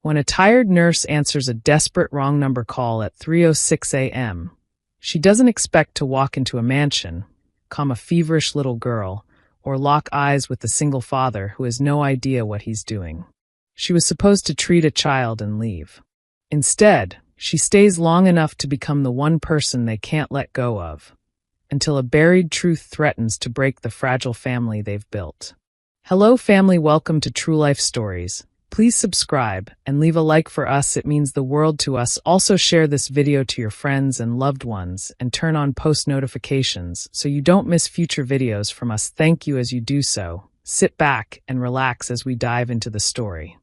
When a tired nurse answers a desperate wrong number call at 3:06 a.m., she doesn't expect to walk into a mansion, calm a feverish little girl, or lock eyes with the single father who has no idea what he's doing. She was supposed to treat a child and leave. Instead, she stays long enough to become the one person they can't let go of, until a buried truth threatens to break the fragile family they've built. Hello family, welcome to True Life Stories. Please subscribe and leave a like for us, it means the world to us. Also share this video to your friends and loved ones and turn on post notifications so you don't miss future videos from us. Thank you as you do so. Sit back and relax as we dive into the story.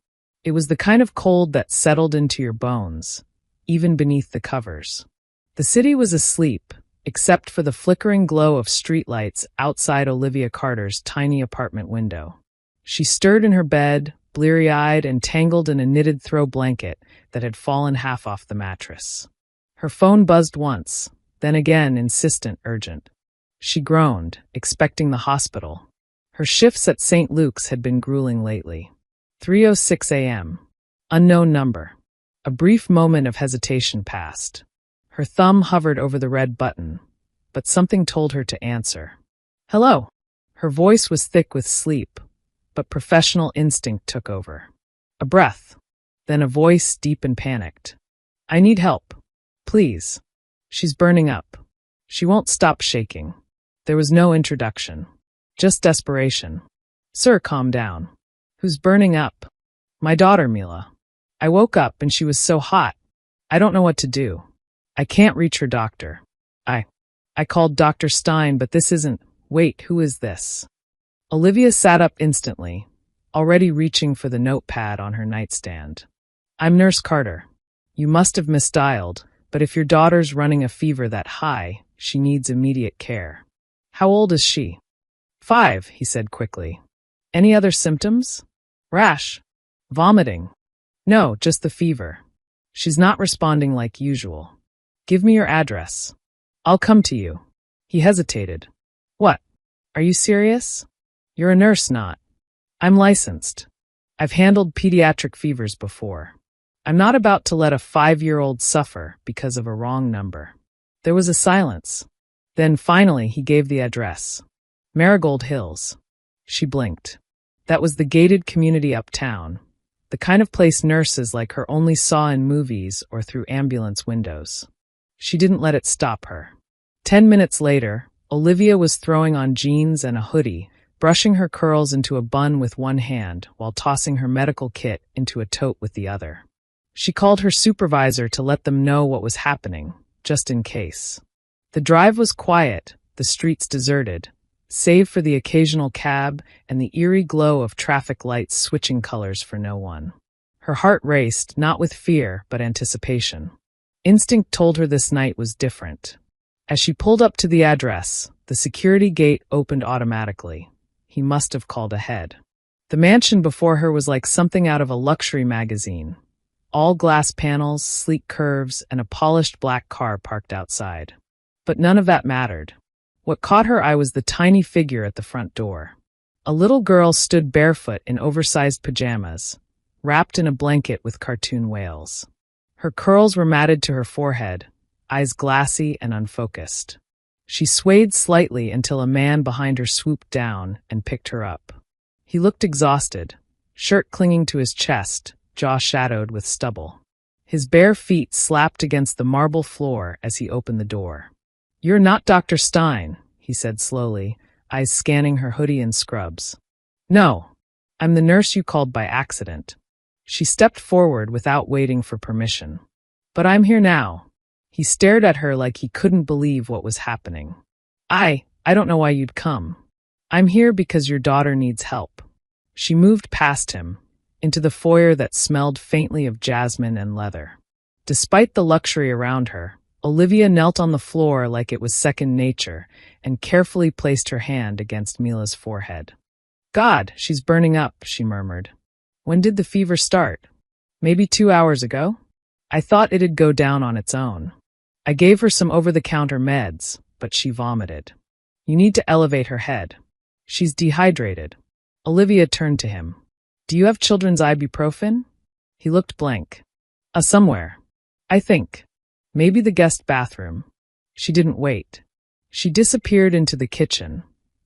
It was the kind of cold that settled into your bones, even beneath the covers. The city was asleep, except for the flickering glow of streetlights outside Olivia Carter's tiny apartment window. She stirred in her bed, bleary-eyed and tangled in a knitted throw blanket that had fallen half off the mattress. Her phone buzzed once, then again, insistent, urgent. She groaned, expecting the hospital. Her shifts at St. Luke's had been grueling lately. 3:06 a.m. Unknown number. A brief moment of hesitation passed. Her thumb hovered over the red button, but something told her to answer. Hello. Her voice was thick with sleep, but professional instinct took over. A breath, then a voice deep and panicked. I need help. Please. She's burning up. She won't stop shaking. There was no introduction, just desperation. Sir, calm down. Who's burning up? My daughter, Mila. I woke up and she was so hot. I don't know what to do. I can't reach her doctor. I called Dr. Stein, but this isn't. Wait, who is this? Olivia sat up instantly, already reaching for the notepad on her nightstand. I'm Nurse Carter. You must have misdialed, but if your daughter's running a fever that high, she needs immediate care. How old is she? 5, he said quickly. Any other symptoms? Rash? Vomiting? No, just the fever. She's not responding like usual. Give me your address. I'll come to you. He hesitated. What? Are you serious? You're a nurse, not? I'm licensed. I've handled pediatric fevers before. I'm not about to let a 5-year-old suffer because of a wrong number. There was a silence. Then finally he gave the address. Marigold Hills. She blinked. That was the gated community uptown, the kind of place nurses like her only saw in movies or through ambulance windows. She didn't let it stop her. 10 minutes later, Olivia was throwing on jeans and a hoodie, brushing her curls into a bun with one hand while tossing her medical kit into a tote with the other. She called her supervisor to let them know what was happening, just in case. The drive was quiet, the streets deserted, save for the occasional cab and the eerie glow of traffic lights switching colors for no one. Her heart raced, not with fear, but anticipation. Instinct told her this night was different. As she pulled up to the address, the security gate opened automatically. He must have called ahead. The mansion before her was like something out of a luxury magazine. All glass panels, sleek curves, and a polished black car parked outside. But none of that mattered. What caught her eye was the tiny figure at the front door. A little girl stood barefoot in oversized pajamas, wrapped in a blanket with cartoon whales. Her curls were matted to her forehead, eyes glassy and unfocused. She swayed slightly until a man behind her swooped down and picked her up. He looked exhausted, shirt clinging to his chest, jaw shadowed with stubble. His bare feet slapped against the marble floor as he opened the door. You're not Dr. Stein, he said slowly, eyes scanning her hoodie and scrubs. No, I'm the nurse you called by accident. She stepped forward without waiting for permission. But I'm here now. He stared at her like he couldn't believe what was happening. I don't know why you'd come. I'm here because your daughter needs help. She moved past him, into the foyer that smelled faintly of jasmine and leather. Despite the luxury around her, Olivia knelt on the floor like it was second nature and carefully placed her hand against Mila's forehead. God, she's burning up, she murmured. When did the fever start? Maybe 2 hours ago? I thought it'd go down on its own. I gave her some over-the-counter meds, but she vomited. You need to elevate her head. She's dehydrated. Olivia turned to him. Do you have children's ibuprofen? He looked blank. Somewhere. I think. Maybe the guest bathroom. She didn't wait. She disappeared into the kitchen,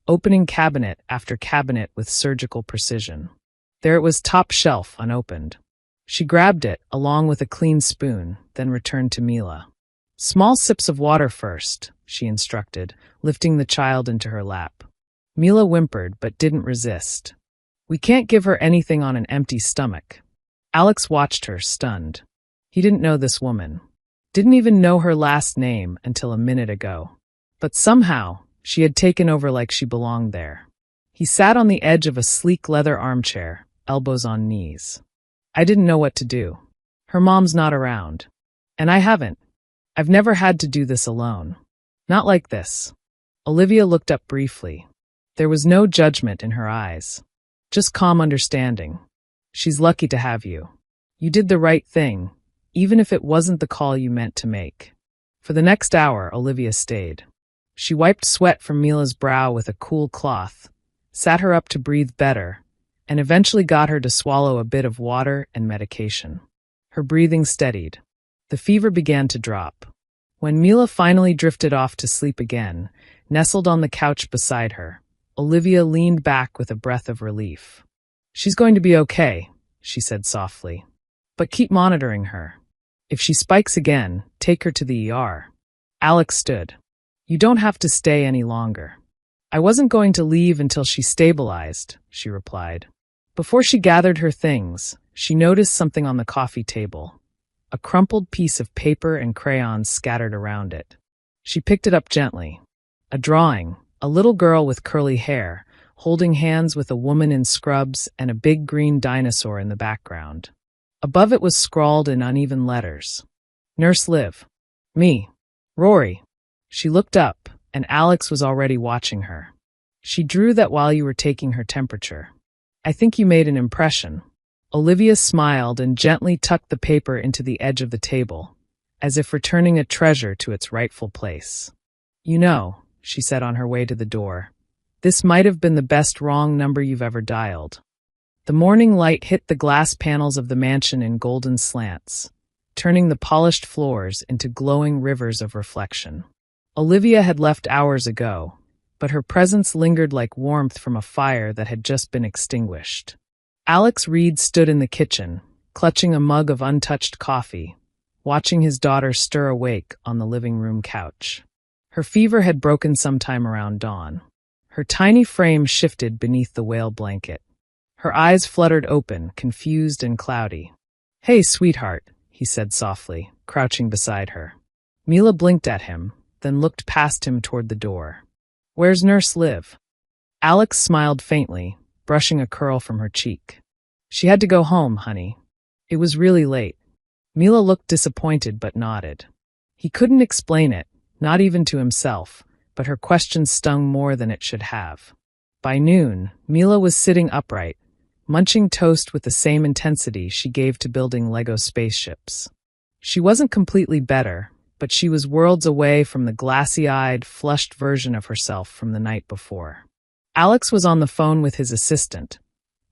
opening cabinet after cabinet with surgical precision. There it was, top shelf, unopened. She grabbed it, along with a clean spoon, then returned to Mila. Small sips of water first, she instructed, lifting the child into her lap. Mila whimpered but didn't resist. We can't give her anything on an empty stomach. Alex watched her, stunned. He didn't know this woman. Didn't even know her last name until a minute ago. But somehow, she had taken over like she belonged there. He sat on the edge of a sleek leather armchair, elbows on knees. I didn't know what to do. Her mom's not around. And I haven't. I've never had to do this alone. Not like this. Olivia looked up briefly. There was no judgment in her eyes. Just calm understanding. She's lucky to have you. You did the right thing, even if it wasn't the call you meant to make. For the next hour, Olivia stayed. She wiped sweat from Mila's brow with a cool cloth, sat her up to breathe better, and eventually got her to swallow a bit of water and medication. Her breathing steadied. The fever began to drop. When Mila finally drifted off to sleep again, nestled on the couch beside her, Olivia leaned back with a breath of relief. She's going to be okay, she said softly. But keep monitoring her. If she spikes again, take her to the ER. Alex stood. You don't have to stay any longer. I wasn't going to leave until she stabilized, she replied. Before she gathered her things, she noticed something on the coffee table. A crumpled piece of paper and crayons scattered around it. She picked it up gently. A drawing, a little girl with curly hair, holding hands with a woman in scrubs and a big green dinosaur in the background. Above it was scrawled in uneven letters. Nurse Liv. Me. Rory. She looked up, and Alex was already watching her. She drew that while you were taking her temperature. I think you made an impression. Olivia smiled and gently tucked the paper into the edge of the table, as if returning a treasure to its rightful place. You know, she said on her way to the door, this might have been the best wrong number you've ever dialed. The morning light hit the glass panels of the mansion in golden slants, turning the polished floors into glowing rivers of reflection. Olivia had left hours ago, but her presence lingered like warmth from a fire that had just been extinguished. Alex Reed stood in the kitchen, clutching a mug of untouched coffee, watching his daughter stir awake on the living room couch. Her fever had broken sometime around dawn. Her tiny frame shifted beneath the whale blanket. Her eyes fluttered open, confused and cloudy. Hey, sweetheart, he said softly, crouching beside her. Mila blinked at him, then looked past him toward the door. Where's Nurse Liv? Alex smiled faintly, brushing a curl from her cheek. She had to go home, honey. It was really late. Mila looked disappointed but nodded. He couldn't explain it, not even to himself, but her question stung more than it should have. By noon, Mila was sitting upright, munching toast with the same intensity she gave to building Lego spaceships. She wasn't completely better, but she was worlds away from the glassy-eyed, flushed version of herself from the night before. Alex was on the phone with his assistant,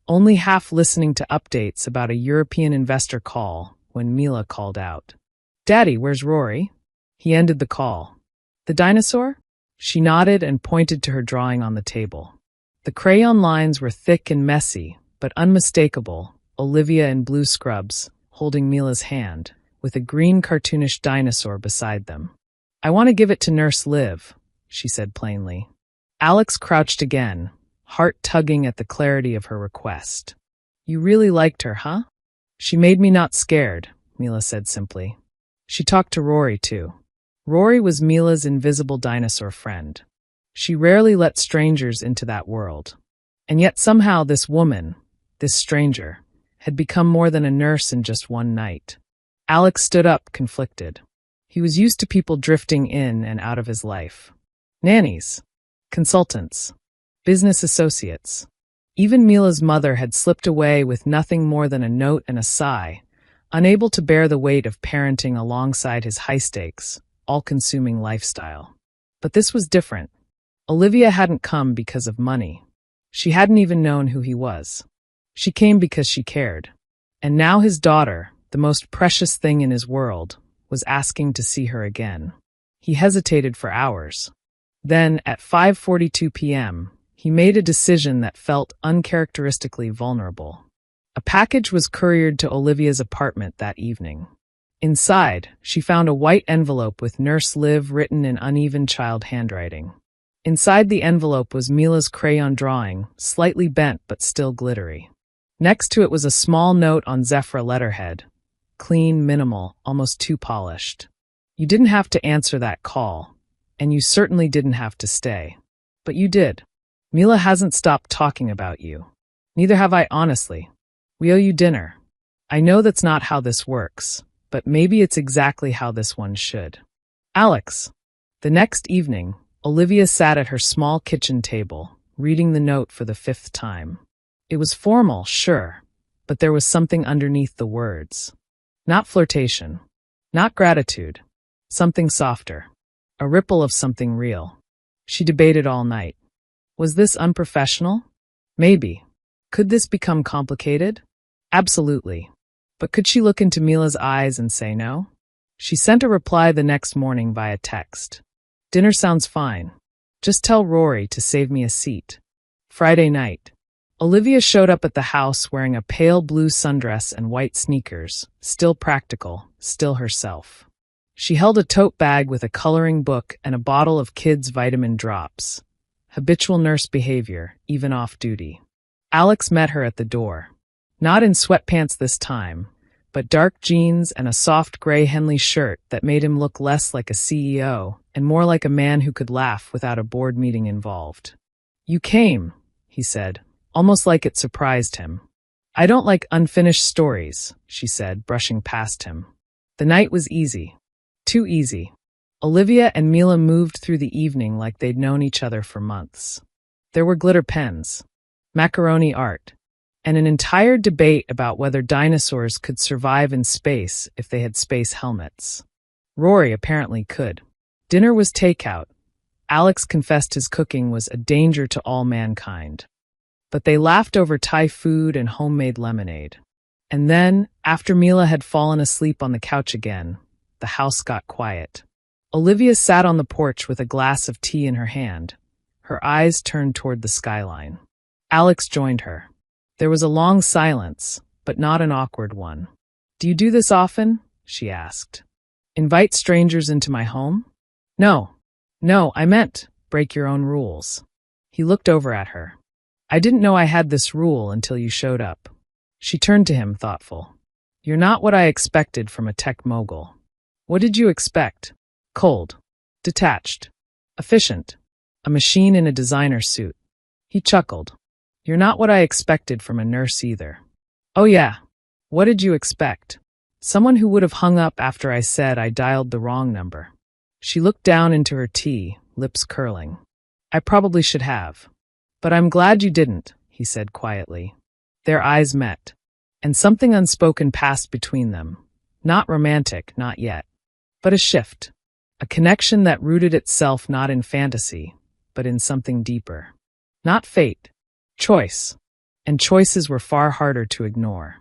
only half listening to updates about a European investor call when Mila called out. Daddy, where's Rory? He ended the call. The dinosaur? She nodded and pointed to her drawing on the table. The crayon lines were thick and messy, but unmistakable. Olivia in blue scrubs, holding Mila's hand, with a green cartoonish dinosaur beside them. I want to give it to Nurse Liv, she said plainly. Alex crouched again, heart tugging at the clarity of her request. You really liked her, huh? She made me not scared, Mila said simply. She talked to Rory, too. Rory was Mila's invisible dinosaur friend. She rarely let strangers into that world. And yet somehow this woman, this stranger, had become more than a nurse in just one night. Alex stood up, conflicted. He was used to people drifting in and out of his life. Nannies, consultants, business associates. Even Mila's mother had slipped away with nothing more than a note and a sigh, unable to bear the weight of parenting alongside his high-stakes, all-consuming lifestyle. But this was different. Olivia hadn't come because of money. She hadn't even known who he was. She came because she cared. And now his daughter, the most precious thing in his world, was asking to see her again. He hesitated for hours. Then, at 5:42 p.m., he made a decision that felt uncharacteristically vulnerable. A package was couriered to Olivia's apartment that evening. Inside, she found a white envelope with Nurse Liv written in uneven child handwriting. Inside the envelope was Mila's crayon drawing, slightly bent but still glittery. Next to it was a small note on Zephyra letterhead. Clean, minimal, almost too polished. You didn't have to answer that call, and you certainly didn't have to stay. But you did. Mila hasn't stopped talking about you. Neither have I, honestly. We owe you dinner. I know that's not how this works, but maybe it's exactly how this one should. Alex. The next evening, Olivia sat at her small kitchen table, reading the note for the 5th time. It was formal, sure, but there was something underneath the words. Not flirtation. Not gratitude. Something softer. A ripple of something real. She debated all night. Was this unprofessional? Maybe. Could this become complicated? Absolutely. But could she look into Mila's eyes and say no? She sent a reply the next morning via text. Dinner sounds fine. Just tell Rory to save me a seat. Friday night. Olivia showed up at the house wearing a pale blue sundress and white sneakers, still practical, still herself. She held a tote bag with a coloring book and a bottle of kids' vitamin drops. Habitual nurse behavior, even off duty. Alex met her at the door. Not in sweatpants this time, but dark jeans and a soft gray Henley shirt that made him look less like a CEO and more like a man who could laugh without a board meeting involved. You came, he said, almost like it surprised him. I don't like unfinished stories, she said, brushing past him. The night was easy. Too easy. Olivia and Mila moved through the evening like they'd known each other for months. There were glitter pens, macaroni art, and an entire debate about whether dinosaurs could survive in space if they had space helmets. Rory apparently could. Dinner was takeout. Alex confessed his cooking was a danger to all mankind. But they laughed over Thai food and homemade lemonade. And then, after Mila had fallen asleep on the couch again, the house got quiet. Olivia sat on the porch with a glass of tea in her hand, her eyes turned toward the skyline. Alex joined her. There was a long silence, but not an awkward one. Do you do this often? She asked. Invite strangers into my home? No, I meant break your own rules. He looked over at her. I didn't know I had this rule until you showed up. She turned to him, thoughtful. You're not what I expected from a tech mogul. What did you expect? Cold. Detached. Efficient. A machine in a designer suit. He chuckled. You're not what I expected from a nurse either. Oh yeah. What did you expect? Someone who would have hung up after I said I dialed the wrong number. She looked down into her tea, lips curling. I probably should have. But I'm glad you didn't, he said quietly. Their eyes met, and something unspoken passed between them. Not romantic, not yet. But a shift. A connection that rooted itself not in fantasy, but in something deeper. Not fate. Choice. And choices were far harder to ignore.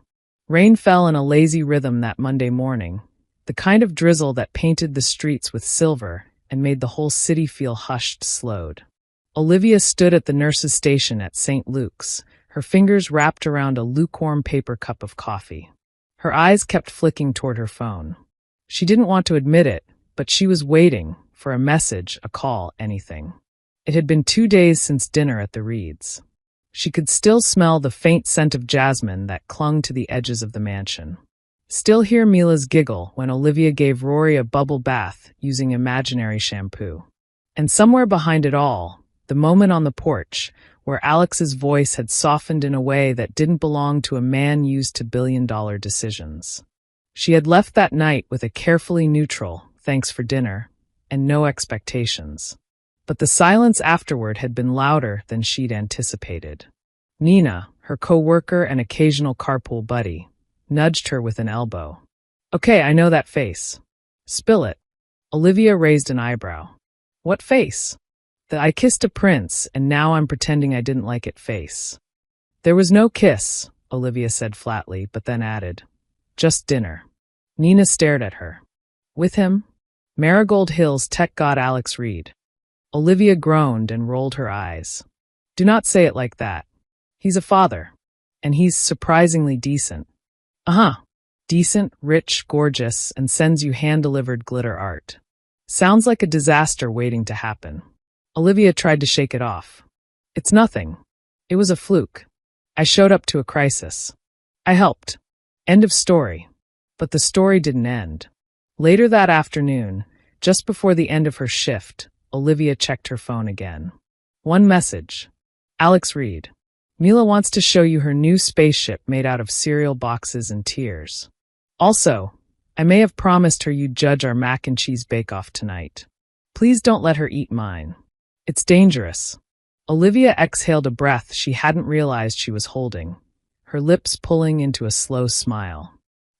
Rain fell in a lazy rhythm that Monday morning, the kind of drizzle that painted the streets with silver and made the whole city feel hushed, slowed. Olivia stood at the nurse's station at St. Luke's, her fingers wrapped around a lukewarm paper cup of coffee. Her eyes kept flicking toward her phone. She didn't want to admit it, but she was waiting for a message, a call, anything. It had been 2 days since dinner at the Reeds. She could still smell the faint scent of jasmine that clung to the edges of the mansion. Still hear Mila's giggle when Olivia gave Rory a bubble bath using imaginary shampoo. And somewhere behind it all, the moment on the porch, where Alex's voice had softened in a way that didn't belong to a man used to billion-dollar decisions. She had left that night with a carefully neutral, thanks for dinner, and no expectations. But the silence afterward had been louder than she'd anticipated. Nina, her co-worker and occasional carpool buddy, nudged her with an elbow. Okay, I know that face. Spill it. Olivia raised an eyebrow. What face? The I kissed a prince and now I'm pretending I didn't like it face. There was no kiss, Olivia said flatly, but then added, "Just dinner." Nina stared at her. "With him?" "Marigold Hills tech god Alex Reed." Olivia groaned and rolled her eyes. "Do not say it like that. He's a father. And he's surprisingly decent." "Uh-huh. Decent, rich, gorgeous, and sends you hand-delivered glitter art. Sounds like a disaster waiting to happen." Olivia tried to shake it off. "It's nothing. It was a fluke. I showed up to a crisis. I helped. End of story." But the story didn't end. Later that afternoon, just before the end of her shift, Olivia checked her phone again. One message. "Alex Reed. Mila wants to show you her new spaceship made out of cereal boxes and tears. Also, I may have promised her you'd judge our mac and cheese bake-off tonight. Please don't let her eat mine. It's dangerous." Olivia exhaled a breath she hadn't realized she was holding, her lips pulling into a slow smile.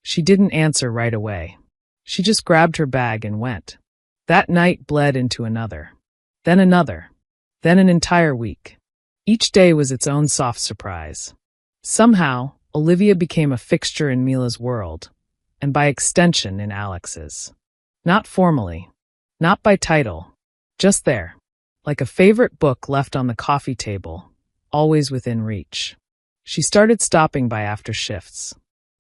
She didn't answer right away. She just grabbed her bag and went. That night bled into another. Then another. Then an entire week. Each day was its own soft surprise. Somehow, Olivia became a fixture in Mila's world, and by extension in Alex's. Not formally. Not by title. Just there. Like a favorite book left on the coffee table, always within reach. She started stopping by after shifts.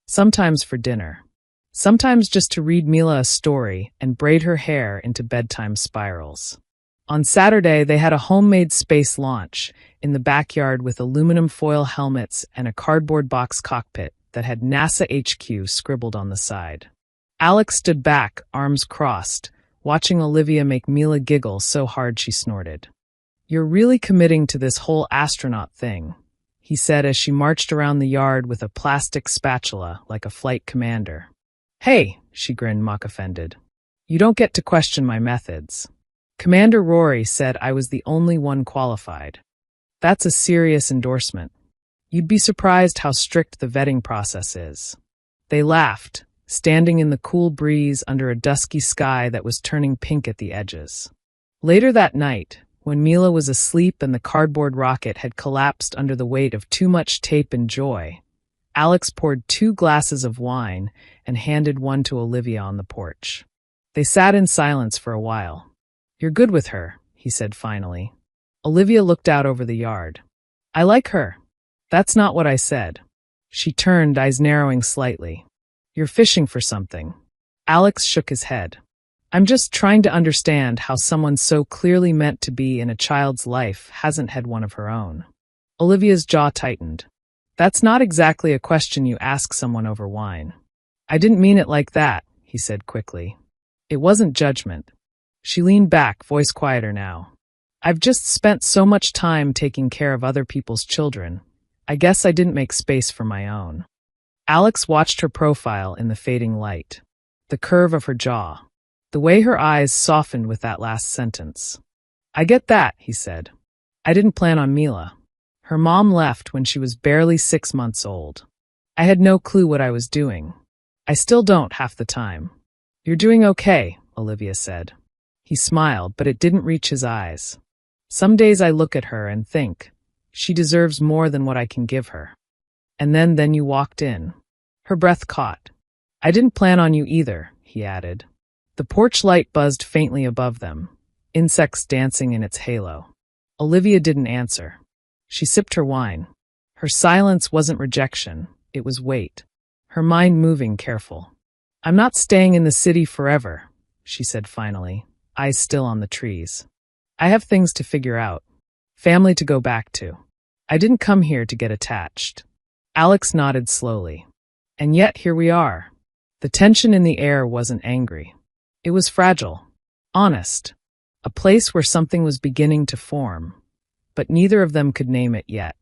Sometimes for dinner. Sometimes just to read Mila a story and braid her hair into bedtime spirals. On Saturday, they had a homemade space launch in the backyard with aluminum foil helmets and a cardboard box cockpit that had NASA HQ scribbled on the side. Alex stood back, arms crossed, watching Olivia make Mila giggle so hard she snorted. "You're really committing to this whole astronaut thing," he said as she marched around the yard with a plastic spatula like a flight commander. "Hey," she grinned mock-offended. "You don't get to question my methods. Commander Rory said I was the only one qualified. That's a serious endorsement. You'd be surprised how strict the vetting process is." They laughed, standing in the cool breeze under a dusky sky that was turning pink at the edges. Later that night, when Mila was asleep and the cardboard rocket had collapsed under the weight of too much tape and joy, Alex poured 2 glasses of wine and handed one to Olivia on the porch. They sat in silence for a while. "You're good with her," he said finally. Olivia looked out over the yard. "I like her." "That's not what I said." She turned, eyes narrowing slightly. "You're fishing for something." Alex shook his head. "I'm just trying to understand how someone so clearly meant to be in a child's life hasn't had one of her own." Olivia's jaw tightened. "That's not exactly a question you ask someone over wine." "I didn't mean it like that," he said quickly. "It wasn't judgment." She leaned back, voice quieter now. "I've just spent so much time taking care of other people's children. I guess I didn't make space for my own." Alex watched her profile in the fading light. The curve of her jaw. The way her eyes softened with that last sentence. "I get that," he said. "I didn't plan on Mila. Her mom left when she was barely 6 months old. I had no clue what I was doing. I still don't half the time." "You're doing okay," Olivia said. He smiled, but it didn't reach his eyes. "Some days I look at her and think, she deserves more than what I can give her." And then you walked in. Her breath caught. "I didn't plan on you either," he added. The porch light buzzed faintly above them, insects dancing in its halo. Olivia didn't answer. She sipped her wine. Her silence wasn't rejection, it was weight. Her mind moving, careful. "I'm not staying in the city forever," she said finally, eyes still on the trees. "I have things to figure out. Family to go back to. I didn't come here to get attached." Alex nodded slowly. "And yet here we are." The tension in the air wasn't angry. It was fragile, honest, a place where something was beginning to form, but neither of them could name it yet.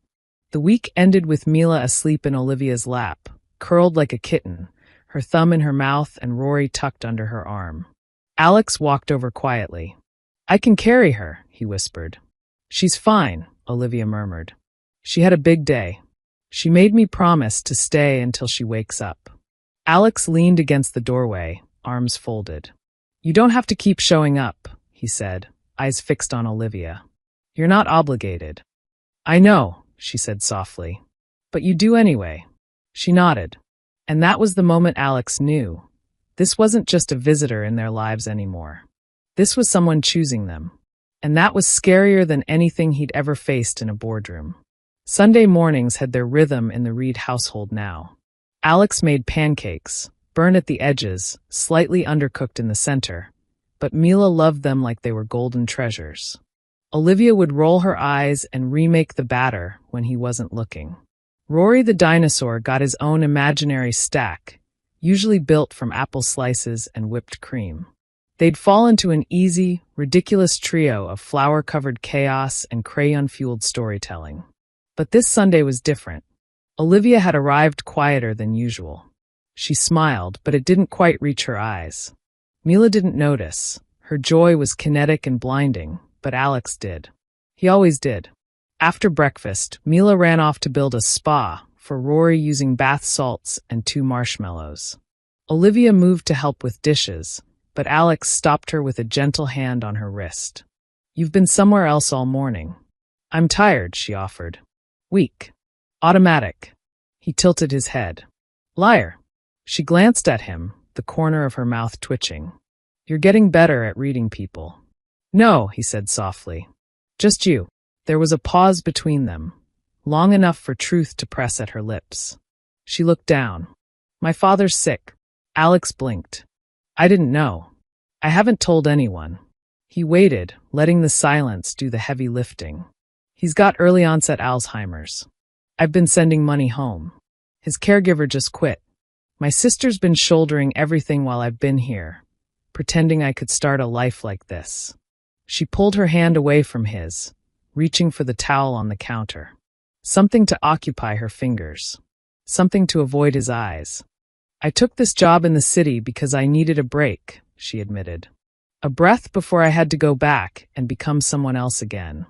The week ended with Mila asleep in Olivia's lap, curled like a kitten, her thumb in her mouth and Rory tucked under her arm. Alex walked over quietly. "I can carry her," he whispered. "She's fine," Olivia murmured. "She had a big day. She made me promise to stay until she wakes up." Alex leaned against the doorway, arms folded. "You don't have to keep showing up," he said, eyes fixed on Olivia. "You're not obligated." "I know," she said softly. "But you do anyway." She nodded. And that was the moment Alex knew. This wasn't just a visitor in their lives anymore. This was someone choosing them. And that was scarier than anything he'd ever faced in a boardroom. Sunday mornings had their rhythm in the Reed household now. Alex made pancakes, burned at the edges, slightly undercooked in the center, but Mila loved them like they were golden treasures. Olivia would roll her eyes and remake the batter when he wasn't looking. Rory the dinosaur got his own imaginary stack, usually built from apple slices and whipped cream. They'd fall into an easy, ridiculous trio of flour-covered chaos and crayon-fueled storytelling. But this Sunday was different. Olivia had arrived quieter than usual. She smiled, but it didn't quite reach her eyes. Mila didn't notice. Her joy was kinetic and blinding, but Alex did. He always did. After breakfast, Mila ran off to build a spa for Rory using bath salts and 2 marshmallows. Olivia moved to help with dishes, but Alex stopped her with a gentle hand on her wrist. "You've been somewhere else all morning." "I'm tired," she offered. "Weak. Automatic." He tilted his head. "Liar." She glanced at him, the corner of her mouth twitching. "You're getting better at reading people." "No," he said softly. "Just you." There was a pause between them, long enough for truth to press at her lips. She looked down. "My father's sick." Alex blinked. "I didn't know. I haven't told anyone." He waited, letting the silence do the heavy lifting. "He's got early onset Alzheimer's. I've been sending money home. His caregiver just quit. My sister's been shouldering everything while I've been here, pretending I could start a life like this." She pulled her hand away from his, reaching for the towel on the counter. Something to occupy her fingers. Something to avoid his eyes. "I took this job in the city because I needed a break," she admitted. "A breath before I had to go back and become someone else again."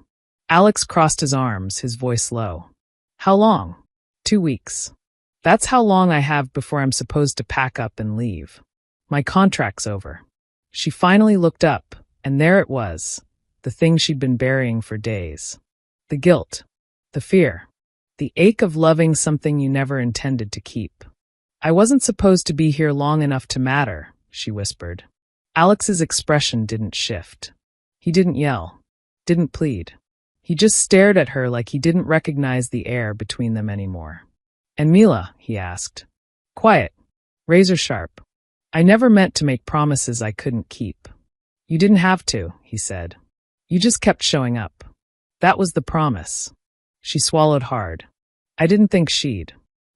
Alex crossed his arms, his voice low. "How long?" 2 weeks. "That's how long I have before I'm supposed to pack up and leave. My contract's over." She finally looked up, and there it was, the thing she'd been burying for days. The guilt, the fear, the ache of loving something you never intended to keep. "I wasn't supposed to be here long enough to matter," she whispered. Alex's expression didn't shift. He didn't yell, didn't plead. He just stared at her like he didn't recognize the air between them anymore. "And Mila?" he asked. Quiet, razor sharp. "I never meant to make promises I couldn't keep." "You didn't have to," he said. "You just kept showing up. That was the promise." She swallowed hard. "I didn't think she'd."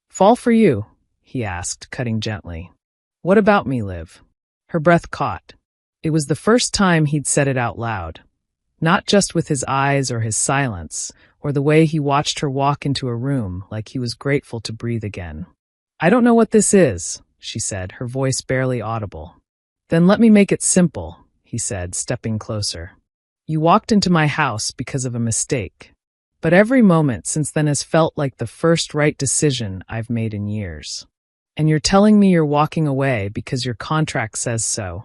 "Fall for you?" he asked, cutting gently. "What about me, Liv?" Her breath caught. It was the first time he'd said it out loud. Not just with his eyes or his silence, or the way he watched her walk into a room like he was grateful to breathe again. "I don't know what this is," she said, her voice barely audible. "Then let me make it simple," he said, stepping closer. "You walked into my house because of a mistake. But every moment since then has felt like the first right decision I've made in years. And you're telling me you're walking away because your contract says so."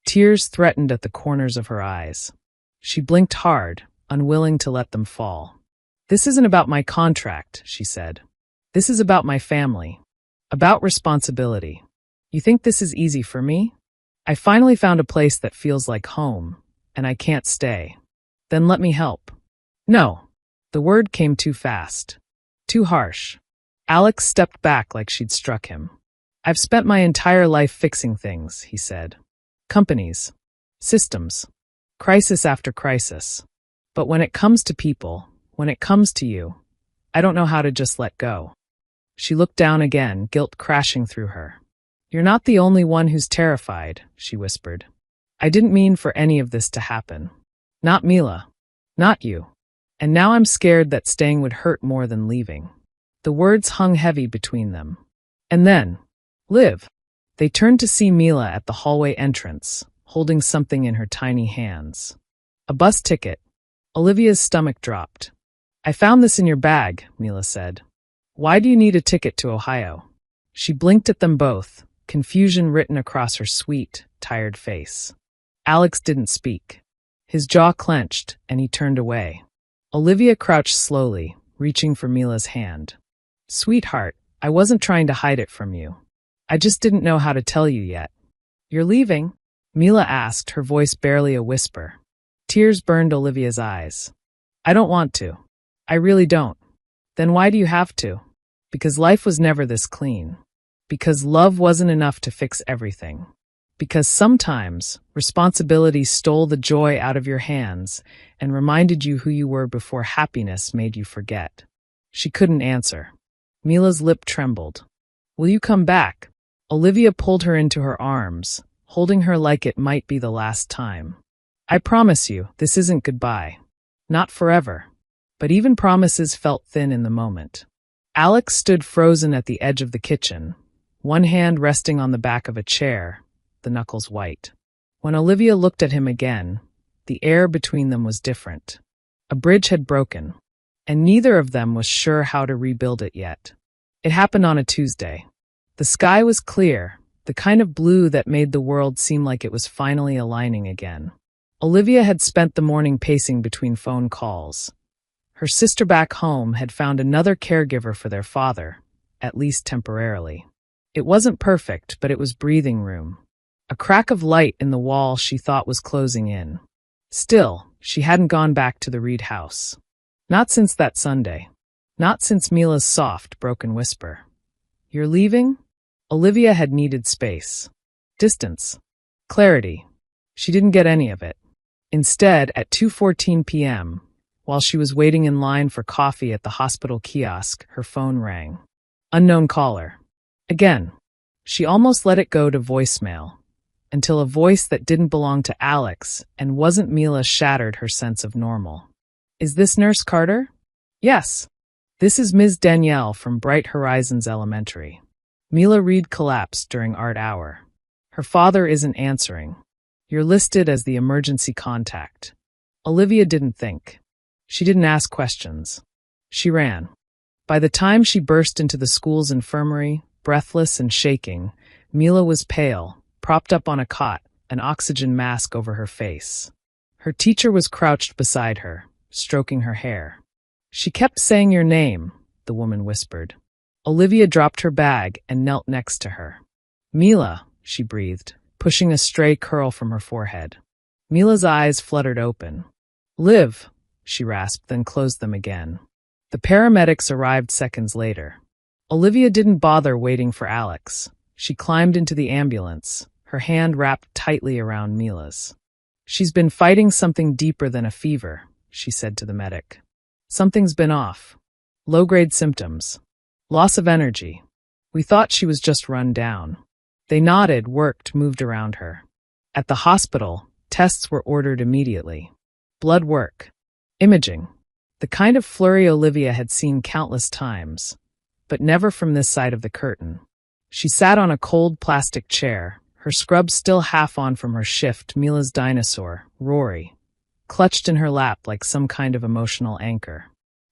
Tears threatened at the corners of her eyes. She blinked hard, unwilling to let them fall. "This isn't about my contract," she said. "This is about my family. About responsibility. You think this is easy for me? I finally found a place that feels like home, and I can't stay. Then let me help." "No." The word came too fast. Too harsh. Alex stepped back like she'd struck him. "I've spent my entire life fixing things," he said. "Companies. Systems. Crisis after crisis. But when it comes to people, when it comes to you, I don't know how to just let go." She looked down again, guilt crashing through her. "You're not the only one who's terrified," she whispered. "I didn't mean for any of this to happen. Not Mila. Not you. And now I'm scared that staying would hurt more than leaving." The words hung heavy between them. And then, "Liv." They turned to see Mila at the hallway entrance, holding something in her tiny hands. A bus ticket. Olivia's stomach dropped. "I found this in your bag," Mila said. "Why do you need a ticket to Ohio?" She blinked at them both, confusion written across her sweet, tired face. Alex didn't speak. His jaw clenched, and he turned away. Olivia crouched slowly, reaching for Mila's hand. "Sweetheart," I wasn't trying to hide it from you. I just didn't know how to tell you yet. You're leaving? Mila asked, her voice barely a whisper. Tears burned Olivia's eyes. I don't want to. I really don't. Then why do you have to? Because life was never this clean. Because love wasn't enough to fix everything. Because sometimes responsibility stole the joy out of your hands and reminded you who you were before happiness made you forget. She couldn't answer. Mila's lip trembled. Will you come back? Olivia pulled her into her arms, holding her like it might be the last time. I promise you, this isn't goodbye. Not forever. But even promises felt thin in the moment. Alex stood frozen at the edge of the kitchen, one hand resting on the back of a chair, the knuckles white. When Olivia looked at him again, the air between them was different. A bridge had broken, and neither of them was sure how to rebuild it yet. It happened on a Tuesday. The sky was clear, the kind of blue that made the world seem like it was finally aligning again. Olivia had spent the morning pacing between phone calls. Her sister back home had found another caregiver for their father, at least temporarily. It wasn't perfect, but it was breathing room. A crack of light in the wall she thought was closing in. Still, she hadn't gone back to the Reed house. Not since that Sunday. Not since Mila's soft, broken whisper. You're leaving? Olivia had needed space. Distance. Clarity. She didn't get any of it. Instead, at 2:14 p.m., while she was waiting in line for coffee at the hospital kiosk, her phone rang. Unknown caller. Again. She almost let it go to voicemail, until a voice that didn't belong to Alex and wasn't Mila shattered her sense of normal. Is this Nurse Carter? Yes. This is Ms. Danielle from Bright Horizons Elementary. Mila Reed collapsed during art hour. Her father isn't answering. You're listed as the emergency contact. Olivia didn't think. She didn't ask questions. She ran. By the time she burst into the school's infirmary, breathless and shaking, Mila was pale, propped up on a cot, an oxygen mask over her face. Her teacher was crouched beside her, stroking her hair. She kept saying your name, the woman whispered. Olivia dropped her bag and knelt next to her. Mila, she breathed, pushing a stray curl from her forehead. Mila's eyes fluttered open. Liv, she rasped, then closed them again. The paramedics arrived seconds later. Olivia didn't bother waiting for Alex. She climbed into the ambulance, her hand wrapped tightly around Mila's. She's been fighting something deeper than a fever, she said to the medic. Something's been off. Low-grade symptoms. Loss of energy. We thought she was just run down. They nodded, worked, moved around her. At the hospital, tests were ordered immediately. Blood work. Imaging. The kind of flurry Olivia had seen countless times, but never from this side of the curtain. She sat on a cold plastic chair, her scrub still half on from her shift. Mila's dinosaur, Rory, clutched in her lap like some kind of emotional anchor.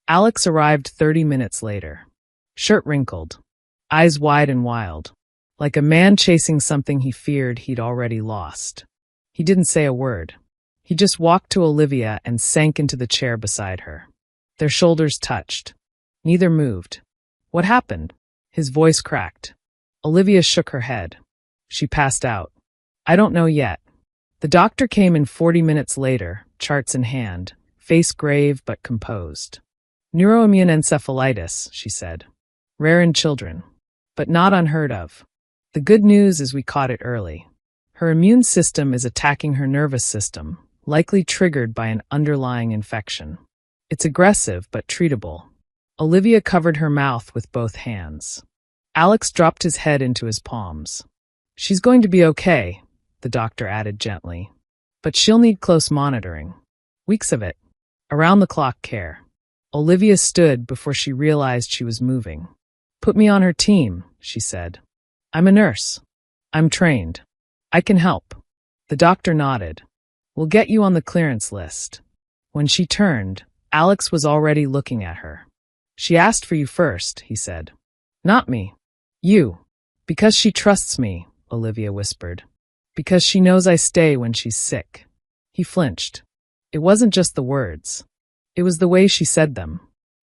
Alex arrived 30 minutes later. Shirt wrinkled, eyes wide and wild, like a man chasing something he feared he'd already lost. He didn't say a word. He just walked to Olivia and sank into the chair beside her. Their shoulders touched. Neither moved. What happened? His voice cracked. Olivia shook her head. She passed out. I don't know yet. The doctor came in 40 minutes later, charts in hand, face grave but composed. Neuroimmune encephalitis, she said. Rare in children, but not unheard of. The good news is we caught it early. Her immune system is attacking her nervous system, likely triggered by an underlying infection. It's aggressive but treatable. Olivia covered her mouth with both hands. Alex dropped his head into his palms. She's going to be okay, the doctor added gently. But she'll need close monitoring. Weeks of it. Around-the-clock care. Olivia stood before she realized she was moving. Put me on her team, she said. I'm a nurse. I'm trained. I can help. The doctor nodded. We'll get you on the clearance list. When she turned, Alex was already looking at her. She asked for you first, he said. Not me. You. Because she trusts me, Olivia whispered. Because she knows I stay when she's sick. He flinched. It wasn't just the words. It was the way she said them.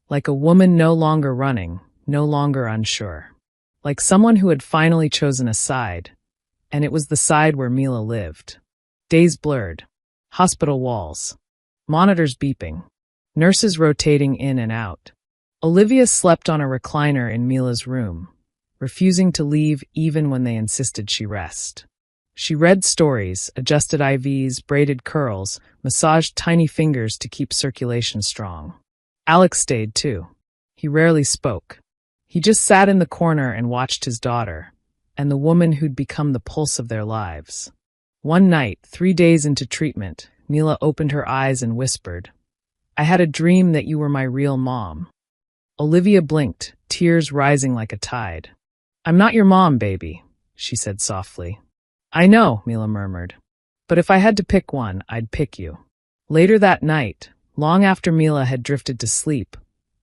Like a woman no longer running, no longer unsure. like someone who had finally chosen a side, and it was the side where Mila lived. Days blurred. Hospital walls. Monitors beeping. Nurses rotating in and out. Olivia slept on a recliner in Mila's room, refusing to leave even when they insisted she rest. She read stories, adjusted IVs, braided curls, massaged tiny fingers to keep circulation strong. Alex stayed too. He rarely spoke. He just sat in the corner and watched his daughter, and the woman who'd become the pulse of their lives. One night, 3 days into treatment, Mila opened her eyes and whispered, "I had a dream that you were my real mom." Olivia blinked, tears rising like a tide. "I'm not your mom, baby," she said softly. "I know," Mila murmured. "But if I had to pick one, I'd pick you." Later that night, long after Mila had drifted to sleep,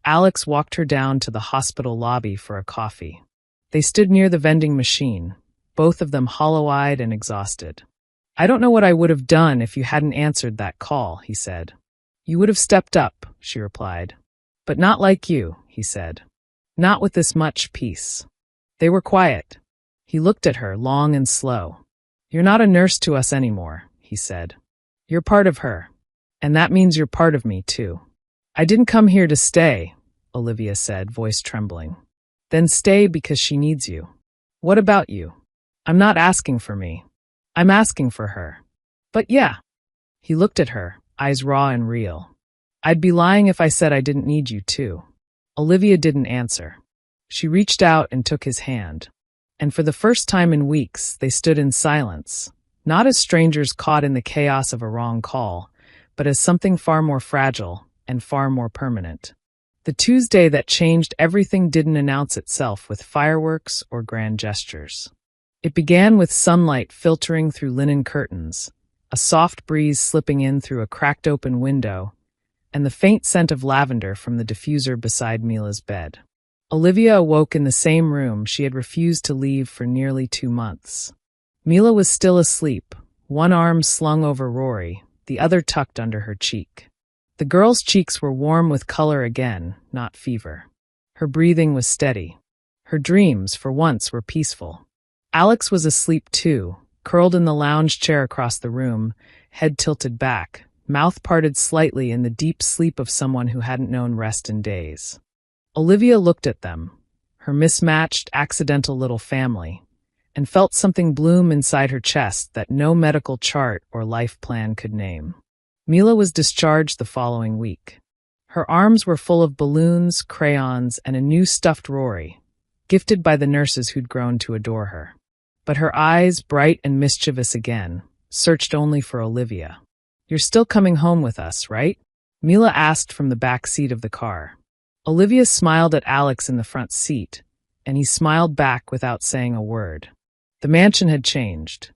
Alex walked her down to the hospital lobby for a coffee. They stood near the vending machine, both of them hollow-eyed and exhausted. "I don't know what I would have done if you hadn't answered that call," he said. "You would have stepped up," she replied. "But not like you," he said. "Not with this much peace." They were quiet. He looked at her, long and slow. "You're not a nurse to us anymore," he said. "You're part of her. And that means you're part of me, too." "I didn't come here to stay," Olivia said, voice trembling. "Then stay because she needs you." "What about you?" "I'm not asking for me. I'm asking for her." "But yeah." He looked at her, eyes raw and real. "I'd be lying if I said I didn't need you, too." Olivia didn't answer. She reached out and took his hand. And for the first time in weeks, they stood in silence, not as strangers caught in the chaos of a wrong call, but as something far more fragile and far more permanent. The Tuesday that changed everything didn't announce itself with fireworks or grand gestures. It began with sunlight filtering through linen curtains, a soft breeze slipping in through a cracked open window, and the faint scent of lavender from the diffuser beside Mila's bed. Olivia awoke in the same room she had refused to leave for nearly 2 months. Mila was still asleep, one arm slung over Rory, the other tucked under her cheek. The girl's cheeks were warm with color again, not fever. Her breathing was steady. Her dreams, for once, were peaceful. Alex was asleep too, curled in the lounge chair across the room, head tilted back, mouth parted slightly in the deep sleep of someone who hadn't known rest in days. Olivia looked at them, her mismatched, accidental little family, and felt something bloom inside her chest that no medical chart or life plan could name. Mila was discharged the following week. Her arms were full of balloons, crayons, and a new stuffed Rory, gifted by the nurses who'd grown to adore her. But her eyes, bright and mischievous again, searched only for Olivia. "You're still coming home with us, right?" Mila asked from the back seat of the car. Olivia smiled at Alex in the front seat, and he smiled back without saying a word. The mansion had changed.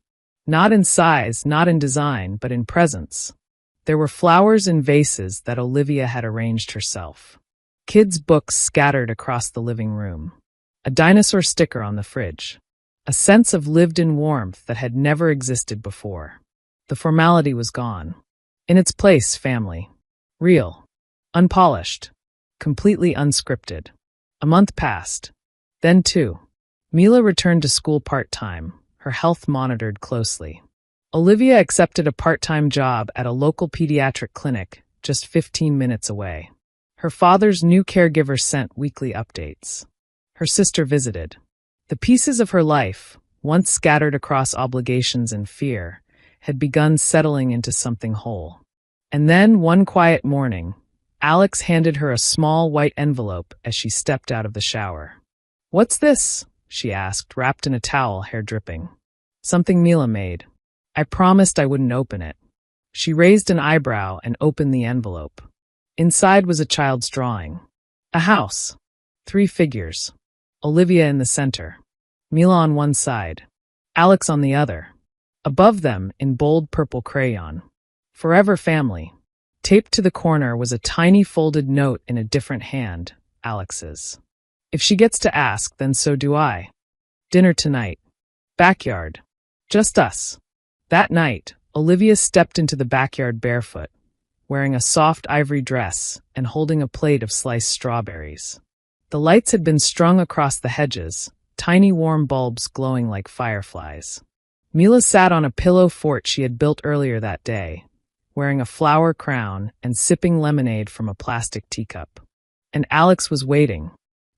Not in size, not in design, but in presence. There were flowers in vases that Olivia had arranged herself. Kids' books scattered across the living room. A dinosaur sticker on the fridge. A sense of lived-in warmth that had never existed before. The formality was gone. In its place, family. Real. Unpolished. Completely unscripted. A month passed. Then 2. Mila returned to school part-time, her health monitored closely. Olivia accepted a part-time job at a local pediatric clinic, just 15 minutes away. Her father's new caregiver sent weekly updates. Her sister visited. The pieces of her life, once scattered across obligations and fear, had begun settling into something whole. And then, one quiet morning, Alex handed her a small white envelope as she stepped out of the shower. "What's this?" she asked, wrapped in a towel, hair dripping. "Something Mila made. I promised I wouldn't open it." She raised an eyebrow and opened the envelope. Inside was a child's drawing. A house. 3 figures. Olivia in the center. Mila on one side. Alex on the other. Above them, in bold purple crayon. "Forever family." Taped to the corner was a tiny folded note in a different hand, Alex's. "If she gets to ask, then so do I. Dinner tonight. Backyard. Just us." That night, Olivia stepped into the backyard barefoot, wearing a soft ivory dress and holding a plate of sliced strawberries. The lights had been strung across the hedges, tiny warm bulbs glowing like fireflies. Mila sat on a pillow fort she had built earlier that day, wearing a flower crown and sipping lemonade from a plastic teacup. And Alex was waiting.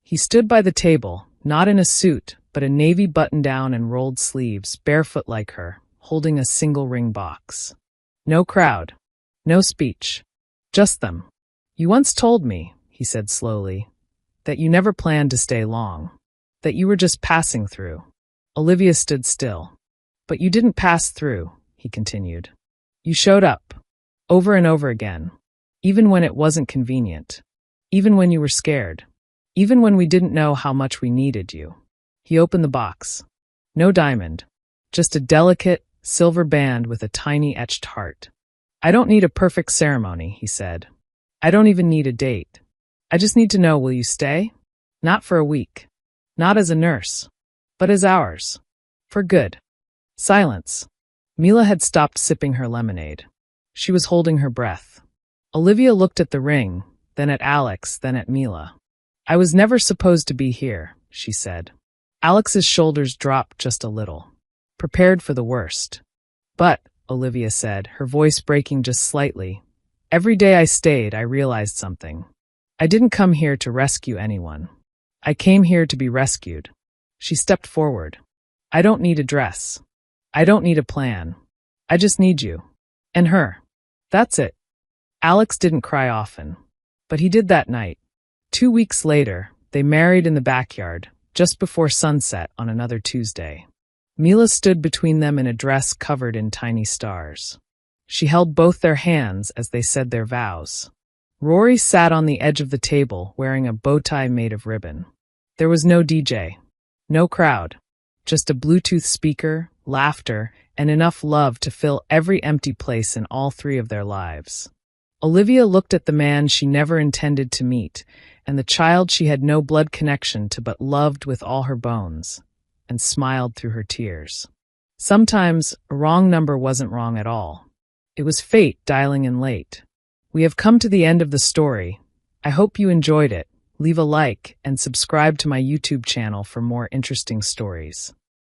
He stood by the table, not in a suit, but a navy button-down and rolled sleeves, barefoot like her, holding a single ring box. No crowd. No speech. Just them. "You once told me," he said slowly, "that you never planned to stay long. That you were just passing through." Olivia stood still. "But you didn't pass through," he continued. "You showed up. Over and over again. Even when it wasn't convenient. Even when you were scared. Even when we didn't know how much we needed you." He opened the box. No diamond. Just a delicate, silver band with a tiny etched heart. "I don't need a perfect ceremony," he said. "I don't even need a date. I just need to know, will you stay? Not for a week. Not as a nurse. But as ours. For good." Silence. Mila had stopped sipping her lemonade. She was holding her breath. Olivia looked at the ring, then at Alex, then at Mila. "I was never supposed to be here," she said. Alex's shoulders dropped just a little. Prepared for the worst. "But," Olivia said, her voice breaking just slightly, "every day I stayed, I realized something. I didn't come here to rescue anyone. I came here to be rescued." She stepped forward. "I don't need a dress. I don't need a plan. I just need you. And her. That's it." Alex didn't cry often. But he did that night. 2 weeks later, they married in the backyard, just before sunset on another Tuesday. Mila stood between them in a dress covered in tiny stars. She held both their hands as they said their vows. Rory sat on the edge of the table wearing a bow tie made of ribbon. There was no DJ. No crowd. Just a Bluetooth speaker, laughter, and enough love to fill every empty place in all three of their lives. Olivia looked at the man she never intended to meet, and the child she had no blood connection to but loved with all her bones, and smiled through her tears. Sometimes a wrong number wasn't wrong at all. It was fate dialing in late. We have come to the end of the story. I hope you enjoyed it. Leave a like and subscribe to my YouTube channel for more interesting stories.